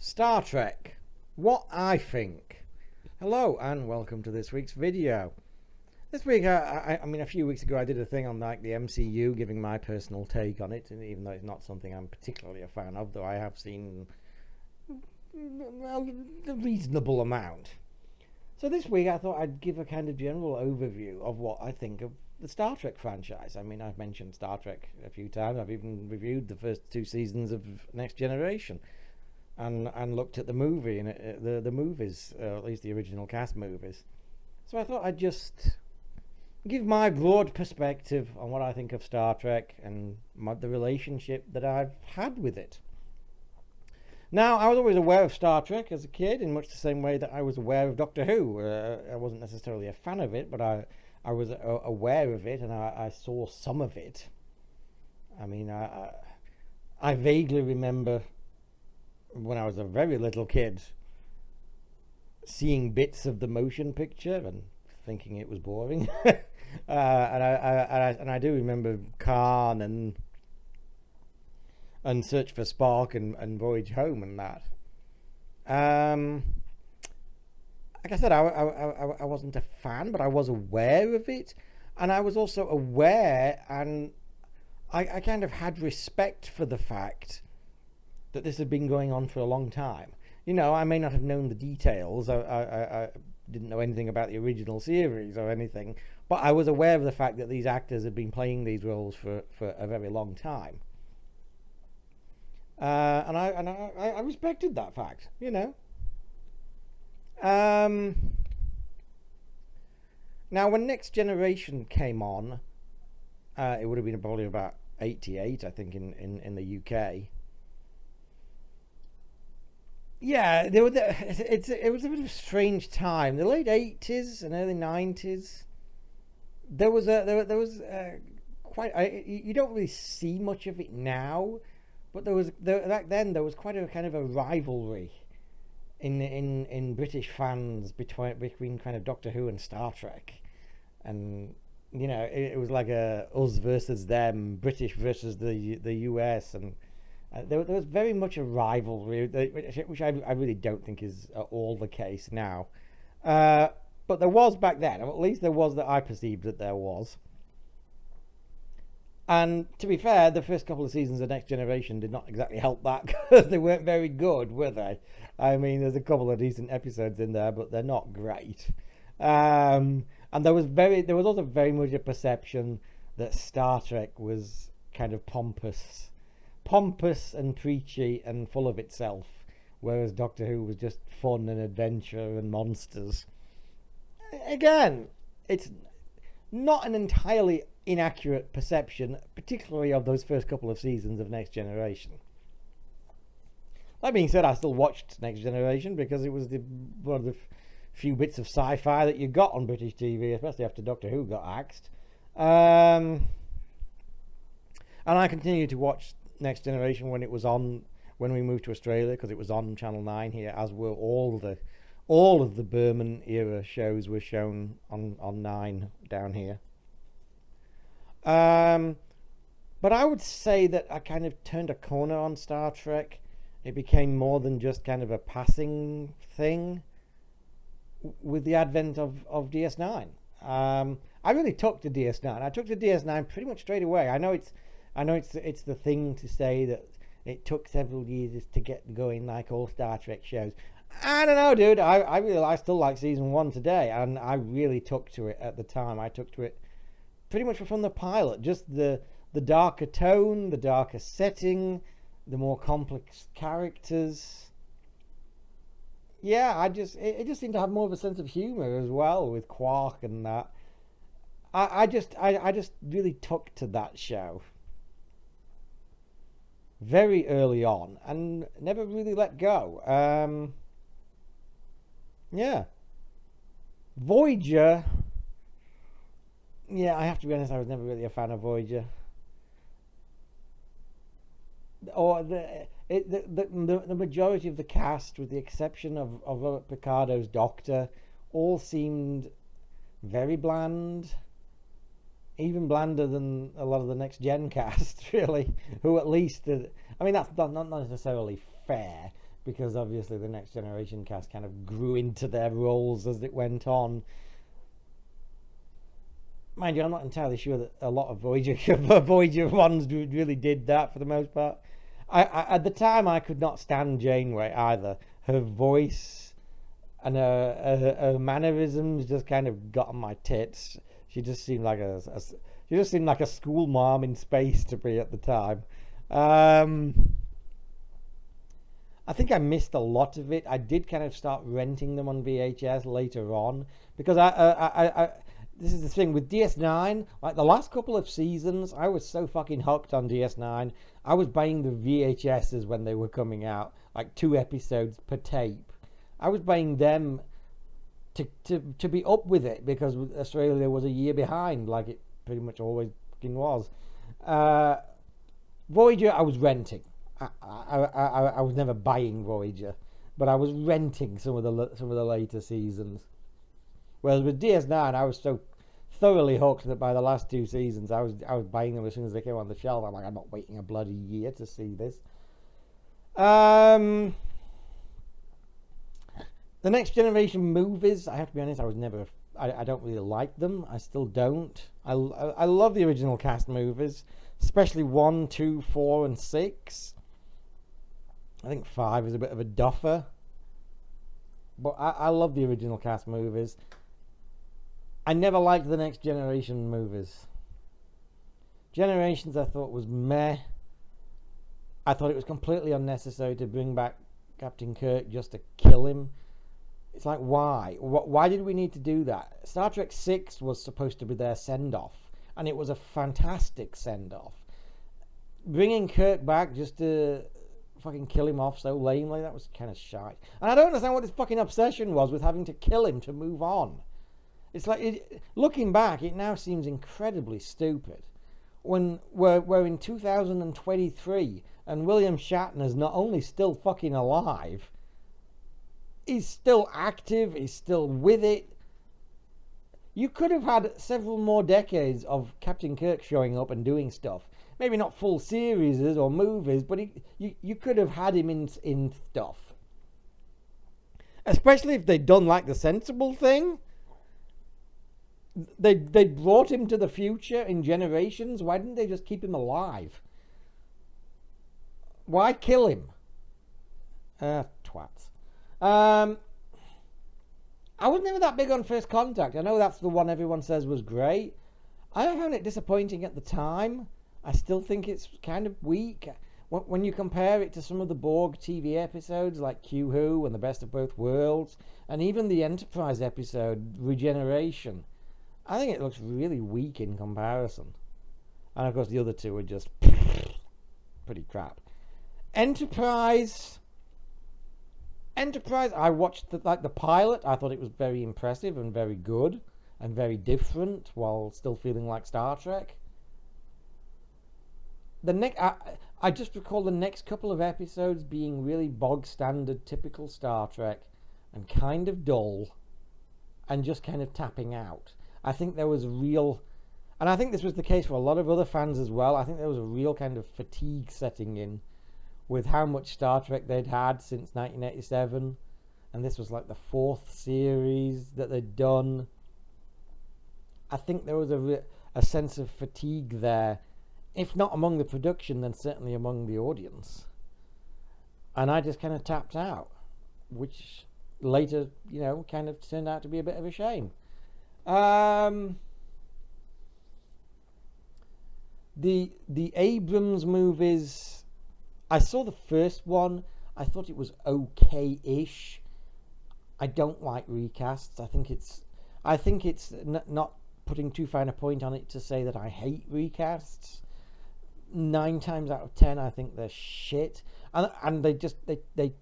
Star Trek, what I think. Hello and welcome to this week's video. This week, I mean, a few weeks ago I did a thing on like the MCU, giving my personal take on it, and even though it's not something I'm particularly a fan of, though I have seen a reasonable amount. So this week I thought I'd give a kind of general overview of what I think of the Star Trek franchise. I mean, I've mentioned Star Trek a few times. I've even reviewed the first two seasons of Next Generation. And looked at the movie and the movies, at least the original cast movies. So I thought I'd just give my broad perspective on what I think of Star Trek and the relationship that I've had with it. Now, I was always aware of Star Trek as a kid, in much the same way that I was aware of Doctor Who. I wasn't necessarily a fan of it, but I was aware of it, and I saw some of it. I mean, I vaguely remember when I was a very little kid seeing bits of the motion picture and thinking it was boring. and I do remember Khan and Search for Spock and Voyage Home and that. Like I said, I wasn't a fan, but I was aware of it, and I was also aware, and I kind of had respect for the fact that this had been going on for a long time. You know, I may not have known the details. I didn't know anything about the original series or anything, but I was aware of the fact that these actors had been playing these roles for a very long time. And I respected that fact, you know. Now, when Next Generation came on, it would have been probably about 88, I think, in the UK. Yeah, it was a bit of a strange time. The late 80s and early 90s. There was quite. You don't really see much of it now, but back then there was quite a kind of a rivalry in British fans between kind of Doctor Who and Star Trek, and you know it was like a us versus them, British versus the US, and there was very much a rivalry, which I really don't think is all the case now. But there was back then, or at least there was, that I perceived that there was. And to be fair, the first couple of seasons of Next Generation did not exactly help that, because they weren't very good, were they? I mean, there's a couple of decent episodes in there, but they're not great. And there was also very much a perception that Star Trek was kind of pompous and preachy and full of itself, whereas Doctor Who was just fun and adventure and monsters. Again, it's not an entirely inaccurate perception, particularly of those first couple of seasons of Next Generation. That being said, I still watched Next Generation because it was one of the few bits of sci-fi that you got on British TV, especially after Doctor Who got axed. And I continued to watch Next Generation when it was on, when we moved to Australia, because it was on Channel 9 here, as were all of the Berman era shows were shown on 9 down here. But I would say that I kind of turned a corner on Star Trek. It became more than just kind of a passing thing with the advent of DS9. I really took to DS9. I took to DS9 pretty much straight away. I know it's the thing to say that it took several years to get going, like all Star Trek shows. I don't know, dude. I still like season 1 today, and I really took to it at the time. I took to it pretty much from the pilot. Just the darker tone, the darker setting, the more complex characters. Yeah, it just seemed to have more of a sense of humor as well, with Quark and that. I just really took to that show very early on and never really let go. Yeah. Voyager. Yeah, I have to be honest, I was never really a fan of Voyager. Or the majority of the cast, with the exception of Robert Picardo's Doctor, all seemed very bland. Even blander than a lot of the Next Gen cast, really, who at least, I mean, that's not necessarily fair, because obviously the Next Generation cast kind of grew into their roles as it went on. Mind you, I'm not entirely sure that a lot of Voyager ones really did that for the most part. At the time, I could not stand Janeway either. Her voice and her mannerisms just kind of got on my tits. She just seemed like a school mom in space to me at the time. I think I missed a lot of it. I did kind of start renting them on VHS later on because this is the thing with DS9. Like the last couple of seasons, I was so fucking hooked on DS9. I was buying the VHSs when they were coming out, like 2 episodes per tape. I was buying them to be up with it because Australia was a year behind, like it pretty much always fucking was. Voyager, I was renting. I was never buying Voyager, but I was renting some of the later seasons. Whereas with DS9, I was so thoroughly hooked that by the last 2 seasons, I was buying them as soon as they came on the shelf. I'm like, I'm not waiting a bloody year to see this. The Next Generation movies, I have to be honest, I don't really like them. I still don't. I love the original cast movies, especially 1, 2, 4, and 6. I think 5 is a bit of a duffer. But I love the original cast movies. I never liked the Next Generation movies. Generations I thought was meh. I thought it was completely unnecessary to bring back Captain Kirk just to kill him. It's like, why? Why did we need to do that? Star Trek 6 was supposed to be their send-off, and it was a fantastic send-off. Bringing Kirk back just to fucking kill him off so lamely, that was kind of shite. And I don't understand what this fucking obsession was with having to kill him to move on. It's like, looking back, it now seems incredibly stupid. When we're in 2023 and William Shatner's not only still fucking alive, he's still active, he's still with it. You could have had several more decades of Captain Kirk showing up and doing stuff. Maybe not full series or movies, but you could have had him in stuff. Especially if they'd done like the sensible thing. They brought him to the future in Generations. Why didn't they just keep him alive? Why kill him? Twats. I was never that big on First Contact. I know that's the one everyone says was great. I found it disappointing at the time. I still think it's kind of weak. When you compare it to some of the Borg TV episodes like Q Who and The Best of Both Worlds, and even the Enterprise episode, Regeneration, I think it looks really weak in comparison. And of course the other two are just pretty crap. Enterprise, I watched the pilot. I thought it was very impressive and very good and very different while still feeling like Star Trek. I just recall the next couple of episodes being really bog standard, typical Star Trek, and kind of dull, and just kind of tapping out. I think there was and I think this was the case for a lot of other fans as well. I think there was a real kind of fatigue setting in with how much Star Trek they'd had since 1987, and this was like the 4th series that they'd done. I think there was a sense of fatigue there, if not among the production, then certainly among the audience. And I just kind of tapped out, which later, kind of turned out to be a bit of a shame. The Abrams movies, I saw the first one. I thought it was okay-ish. I don't like recasts. I think it's not putting too fine a point on it to say that I hate recasts. 9 times out of 10, I think they're shit, and they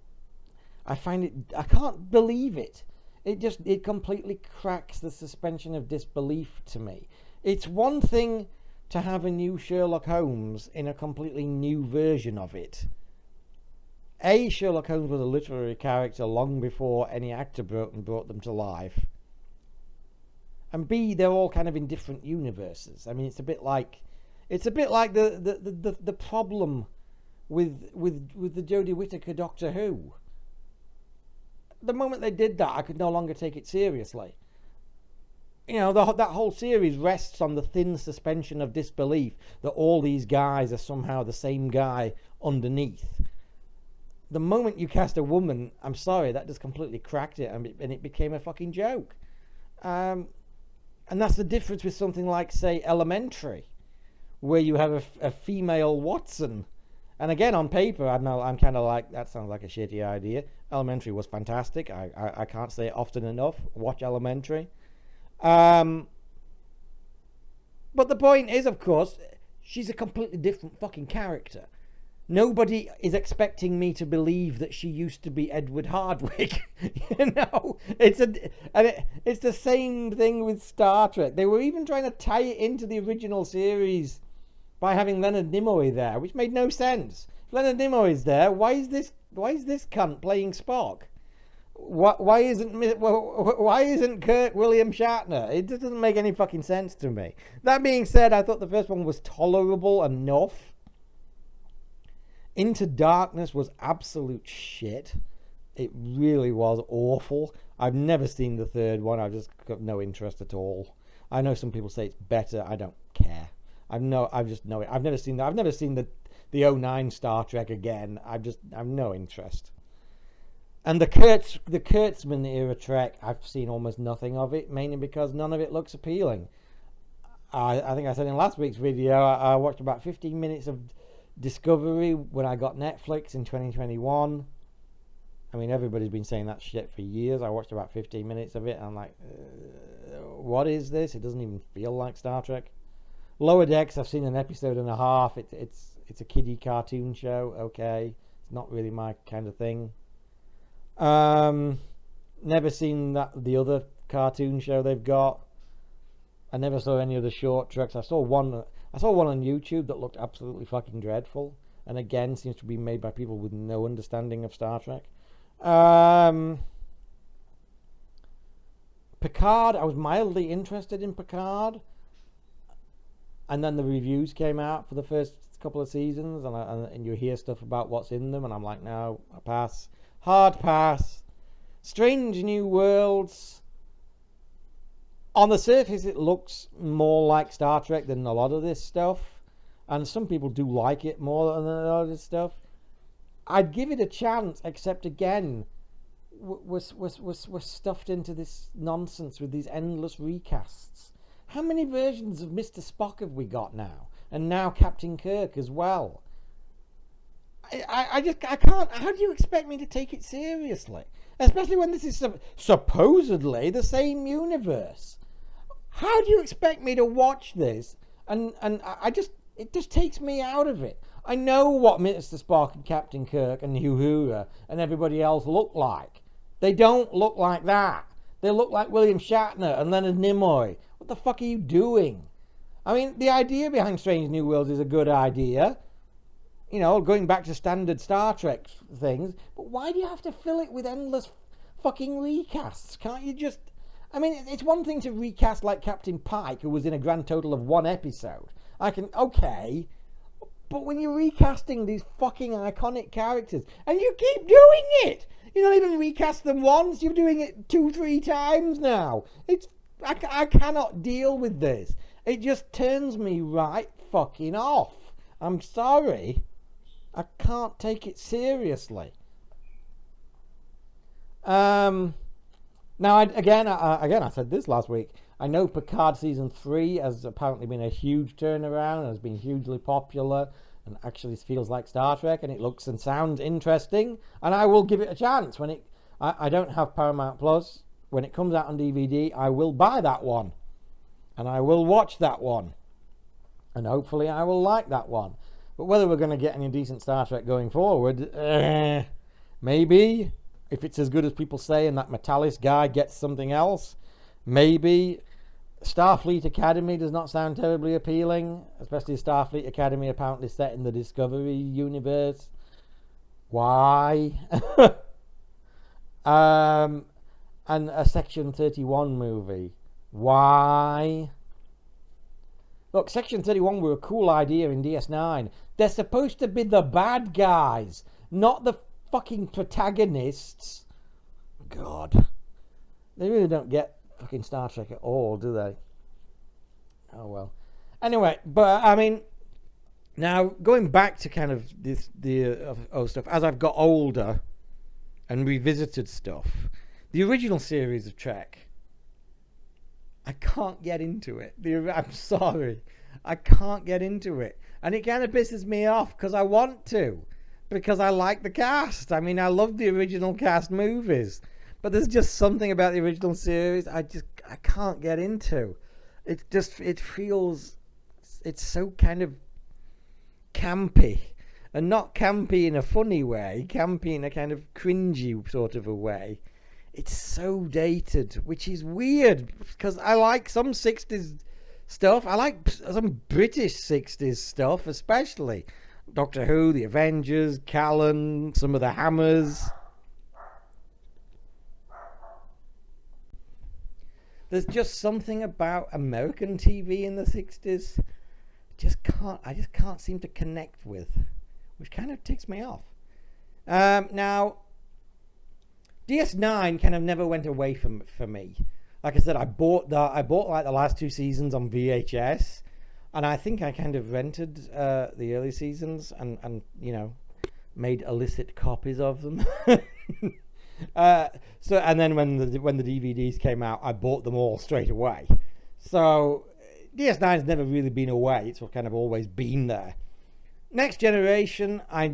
I find it. I can't believe it. It completely cracks the suspension of disbelief to me. It's one thing to have a new Sherlock Holmes in a completely new version of it. A, Sherlock Holmes was a literary character long before any actor brought them to life. And B, they're all kind of in different universes. I mean, it's a bit like the problem with the Jodie Whittaker Doctor Who. The moment they did that, I could no longer take it seriously. You know, that whole series rests on the thin suspension of disbelief that all these guys are somehow the same guy underneath. The moment you cast a woman, I'm sorry, that just completely cracked it, and it became a fucking joke. And that's the difference with something like, say, Elementary, where you have a female Watson. And again, on paper, I'm kind of like, that sounds like a shitty idea. Elementary was fantastic. I can't say it often enough. Watch Elementary. But the point is, of course, she's a completely different fucking character. Nobody is expecting me to believe that she used to be Edward Hardwicke. You know, it's the same thing with Star Trek. They were even trying to tie it into the original series by having Leonard Nimoy there, which made no sense. If Leonard Nimoy's there, why is this cunt playing Spock? Why isn't Kirk William Shatner? It just doesn't make any fucking sense to me. That being said, I thought the first one was tolerable enough. Into Darkness was absolute shit. It really was awful. I've never seen the third one. I've just got no interest at all. I know some people say it's better. I don't care. I've never seen that. I've never seen the 09 Star Trek again. I've no interest. And the Kurtzman era Trek, I've seen almost nothing of it, mainly because none of it looks appealing. I think I said in last week's video, I watched about 15 minutes of Discovery when I got Netflix in 2021. I mean, everybody's been saying that shit for years. I watched about 15 minutes of it, and I'm like, what is this? It doesn't even feel like Star Trek. Lower Decks, I've seen an episode and a half. It's a kiddie cartoon show. Okay, it's not really my kind of thing. Never seen the other cartoon show they've got. I never saw any of the short treks. I saw one on YouTube that looked absolutely fucking dreadful, and again seems to be made by people with no understanding of Star Trek. Picard, I was mildly interested in Picard, and then the reviews came out for the first couple of seasons, and you hear stuff about what's in them, and I'm like, no, I pass. Hard pass. Strange New Worlds. On the surface, it looks more like Star Trek than a lot of this stuff, and some people do like it more than a lot of this stuff. I'd give it a chance, except again, we're stuffed into this nonsense with these endless recasts. How many versions of Mr. Spock have we got now? And now Captain Kirk as well. I can't. How do you expect me to take it seriously? Especially when this is supposedly the same universe. How do you expect me to watch this? And it just takes me out of it. I know what Mr. Spock and Captain Kirk and Uhura and everybody else look like. They don't look like that. They look like William Shatner and Leonard Nimoy. What the fuck are you doing? I mean, the idea behind Strange New Worlds is a good idea. You know, going back to standard Star Trek things. But why do you have to fill it with endless fucking recasts? Can't you just... I mean, it's one thing to recast like Captain Pike, who was in a grand total of one episode. Okay. But when you're recasting these fucking iconic characters, and you keep doing it! You don't even recast them once, you're doing it 2-3 times now. I cannot deal with this. It just turns me right fucking off. I'm sorry. I can't take it seriously. Now, I said this last week. I know Picard Season 3 has apparently been a huge turnaround and has been hugely popular and actually feels like Star Trek, and it looks and sounds interesting, and I will give it a chance. I don't have Paramount Plus. When it comes out on DVD, I will buy that one, and I will watch that one, and hopefully I will like that one. But whether we're going to get any decent Star Trek going forward, maybe. If it's as good as people say and that Metalis guy gets something else, maybe. Starfleet Academy does not sound terribly appealing, especially Starfleet Academy apparently set in the Discovery universe. Why? And a Section 31 movie. Why? Look, Section 31 were a cool idea in DS9. They're supposed to be the bad guys, not the fucking protagonists. God. They really don't get fucking Star Trek at all, do they? Oh well. Anyway, but I mean, now going back to kind of the stuff as I've got older and revisited stuff, the original series of Trek, I can't get into it. I'm sorry, I can't get into it, and it kind of pisses me off because I want to, because I like the cast. I mean, I love the original cast movies, but there's just something about the original series I can't get into. It feels, it's so kind of campy, and not campy in a funny way, campy in a kind of cringy sort of a way. It's so dated, which is weird because I like some 60s stuff. I like some British 60s stuff, especially Doctor Who, The Avengers, Callan, some of the Hammers. There's just something about American TV in the 60s I just can't seem to connect with, which kind of ticks me off. Now, DS9 kind of never went away for me. Like I said, I bought like the last 2 seasons on VHS, and I think I kind of rented the early seasons and you know, made illicit copies of them. So and then when the DVDs came out, I bought them all straight away. So DS9's never really been away. It's kind of always been there. Next Generation, I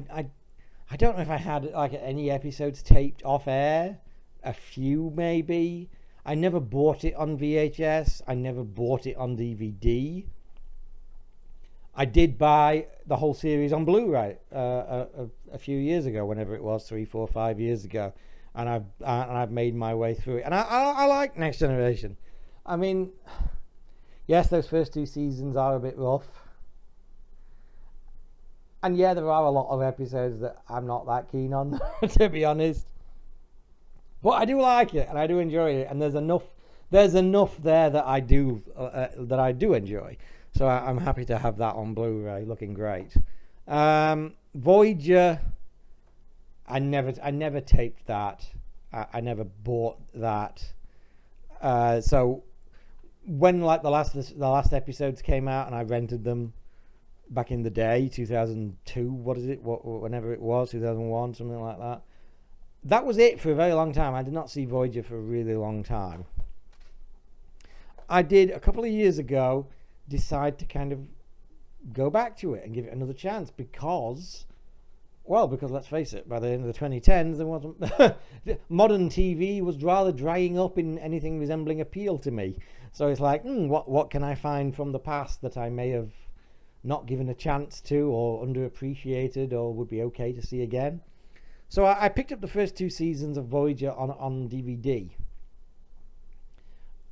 don't know if I had like any episodes taped off air. A few maybe. I never bought it on VHS. I never bought it on DVD. I did buy the whole series on Blu-ray a few years ago, whenever it was, 3, 4, 5 years ago, and I've made my way through it. And I like Next Generation. I mean, yes, those first 2 seasons are a bit rough. And yeah, there are a lot of episodes that I'm not that keen on, to be honest. But I do like it, and I do enjoy it, and there's enough there that I do enjoy. So I'm happy to have that on Blu-ray, looking great. Voyager, I never taped that. I never bought that. So when like the last episodes came out, and I rented them back in the day, 2002, whenever it was, 2001, something like that. That was it for a very long time. I did not see Voyager for a really long time. I did, a couple of years ago, decide to kind of go back to it and give it another chance because let's face it, by the end of the 2010s, there wasn't modern TV was rather drying up in anything resembling appeal to me. So it's like, what can I find from the past that I may have not given a chance to, or underappreciated, or would be okay to see again? So I picked up the first 2 seasons of Voyager on DVD.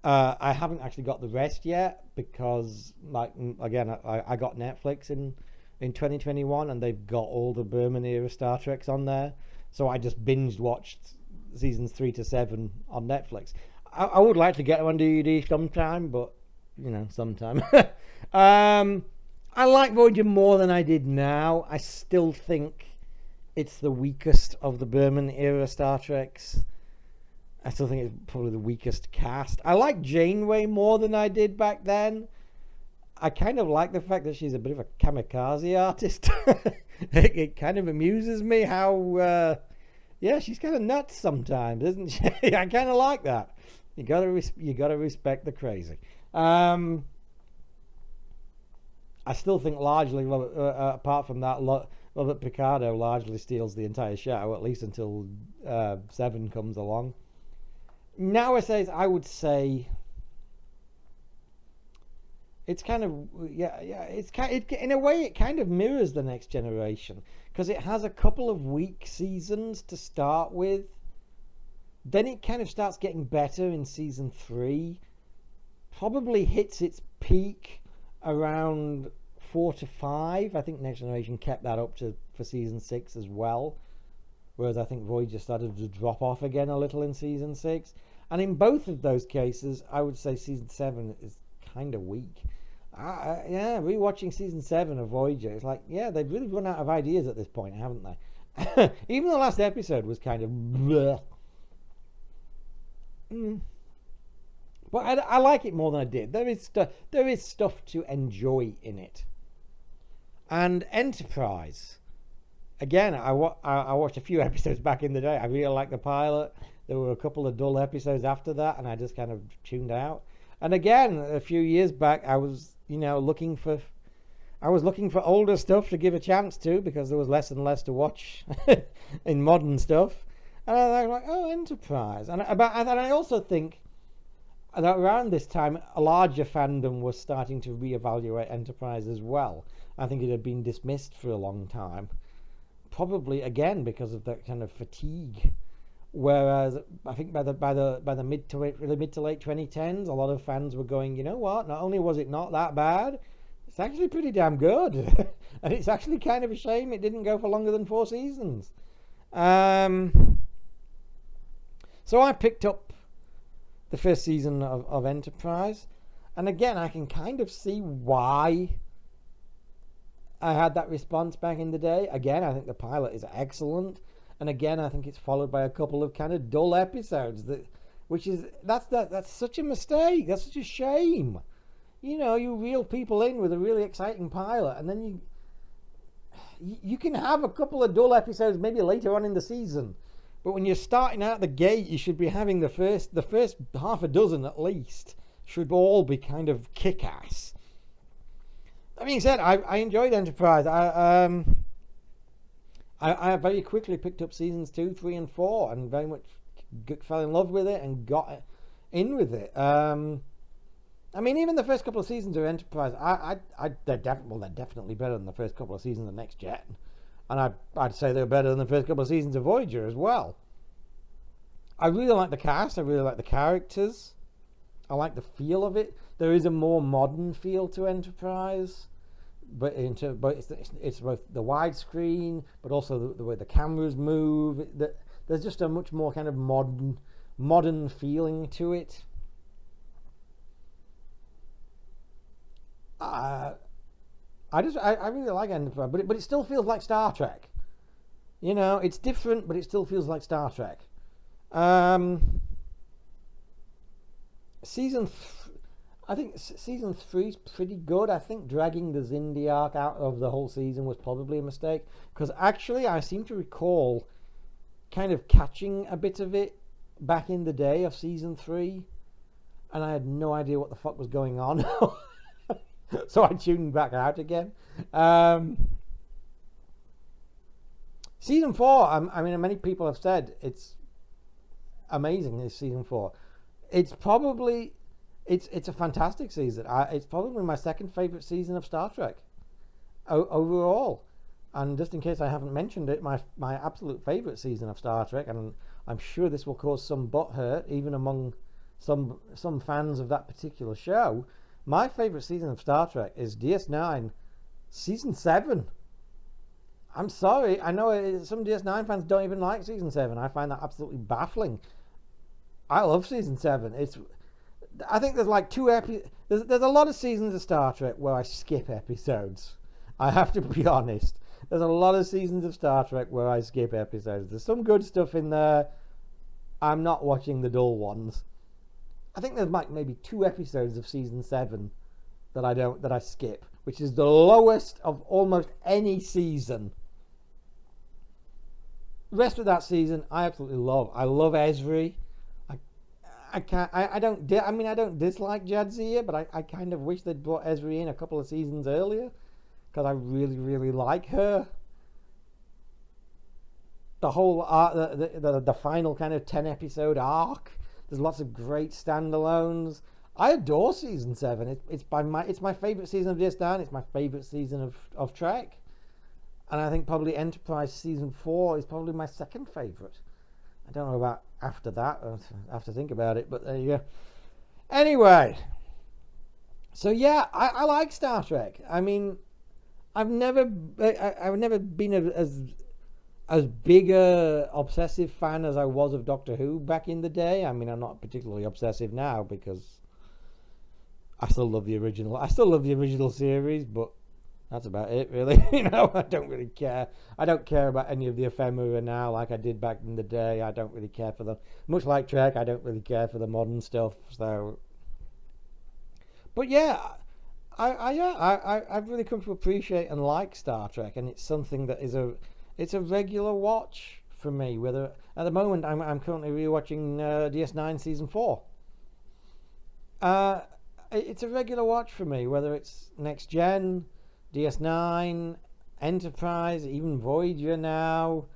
I haven't actually got the rest yet because, like, again, I got Netflix in 2021, and they've got all the Berman era Star Treks on there. So I just binged watched seasons 3 to 7 on Netflix. I would like to get them on DVD sometime, but sometime. I like Voyager more than I did now. I still think it's the weakest of the Berman era Star Treks. I still think it's probably the weakest cast. I like Janeway more than I did back then. I kind of like the fact that she's a bit of a kamikaze artist. It kind of amuses me how, she's kind of nuts sometimes, isn't she? I kind of like that. You gotta respect the crazy. I still think largely, apart from that, Robert Picardo largely steals the entire show, at least until 7 comes along. Nowadays, I would say it's kind of in a way it kind of mirrors the Next Generation, because it has a couple of weak seasons to start with. Then it kind of starts getting better in season 3. Probably hits its peak around 4 to 5. I think Next Generation kept that up for season 6 as well, whereas I think Voyager started to drop off again a little in season 6. And in both of those cases, I would say season 7 is kind of weak. Rewatching season 7 of Voyager, it's like, they've really run out of ideas at this point, haven't they? Even the last episode was kind of bleh. mm, but I like it more than I did. There is stuff to enjoy in it. And Enterprise, again, I watched a few episodes back in the day. I really liked the pilot. There were a couple of dull episodes after that, and I just kind of tuned out. And again, a few years back, I was looking for older stuff to give a chance to, because there was less and less to watch in modern stuff. And I was like, oh, Enterprise. And I also think that around this time, a larger fandom was starting to reevaluate Enterprise as well. I think it had been dismissed for a long time, probably again because of that kind of fatigue. Whereas I think by the mid to late 2010s, a lot of fans were going, you know what? Not only was it not that bad, it's actually pretty damn good, and it's actually kind of a shame it didn't go for longer than 4 seasons. So I picked up the first season of Enterprise, and again, I can kind of see why I had that response back in the day. Again, I think the pilot is excellent, and again, I think it's followed by a couple of kind of dull episodes. That's such a mistake. That's such a shame. You reel people in with a really exciting pilot, and then you can have a couple of dull episodes maybe later on in the season. But when you're starting out the gate, you should be having the first half a dozen at least should all be kind of kick-ass. That being said, I enjoyed Enterprise. I very quickly picked up seasons 2, 3, and 4, and very much fell in love with it and got in with it. I mean, even the first couple of seasons of Enterprise, they're definitely better than the first couple of seasons of Next Gen, and I'd say they're better than the first couple of seasons of Voyager as well. I really like the cast. I really like the characters. I like the feel of it. There is a more modern feel to Enterprise, but it's both the widescreen, but also the way the cameras move. There's just a much more kind of modern feeling to it. I really like Enterprise, but it still feels like Star Trek. It's different, but it still feels like Star Trek. I think season 3 is pretty good. I think dragging the Xindi arc out of the whole season was probably a mistake, because actually I seem to recall kind of catching a bit of it back in the day of season 3, and I had no idea what the fuck was going on. So I tuned back out again. Season 4, I mean, many people have said it's amazing, this season 4. It's probably it's a fantastic season. It's probably my second favorite season of Star Trek overall. And just in case I haven't mentioned it, my absolute favorite season of Star Trek, and I'm sure this will cause some butthurt even among some fans of that particular show. My favorite season of Star Trek is DS9, season 7. I'm sorry, I know some DS9 fans don't even like season 7. I find that absolutely baffling. I love season 7. I think there's like there's a lot of seasons of Star Trek where I skip episodes. I have to be honest. There's a lot of seasons of Star Trek where I skip episodes. There's some good stuff in there. I'm not watching the dull ones. I think there's like maybe 2 episodes of season 7 that I skip, which is the lowest of almost any season. The rest of that season I absolutely love. I love Ezri. I don't dislike Jadzia, but I kind of wish they'd brought Ezri in a couple of seasons earlier, because I really, really like her. The whole the final kind of 10 episode arc. There's lots of great standalones. I adore season 7. It's my favorite season of DS9. It's my favorite season of Trek, and I think probably Enterprise season 4 is probably my second favorite. I don't know about after that. I have to think about it, but there you go. Anyway, so yeah, I like Star Trek. I mean, I've never been as big a obsessive fan as I was of Doctor Who back in the day. I mean, I'm not particularly obsessive now because I still love the original. I still love the original series, but That's about it, really. I don't really care. I don't care about any of the ephemera now, like I did back in the day. I don't really care for much like Trek. I don't really care for the modern stuff. So, but yeah, I've really come to appreciate and like Star Trek, and it's something that it's a regular watch for me. Whether at the moment I'm currently rewatching DS9 season 4. It's a regular watch for me, whether it's Next Gen, DS9, Enterprise, even Voyager now,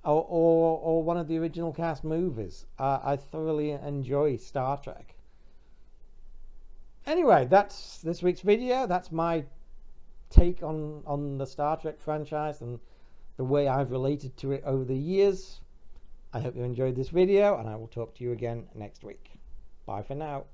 or one of the original cast movies. I thoroughly enjoy Star Trek. Anyway, that's this week's video. That's my take on the Star Trek franchise and the way I've related to it over the years. I hope you enjoyed this video, and I will talk to you again next week. Bye for now.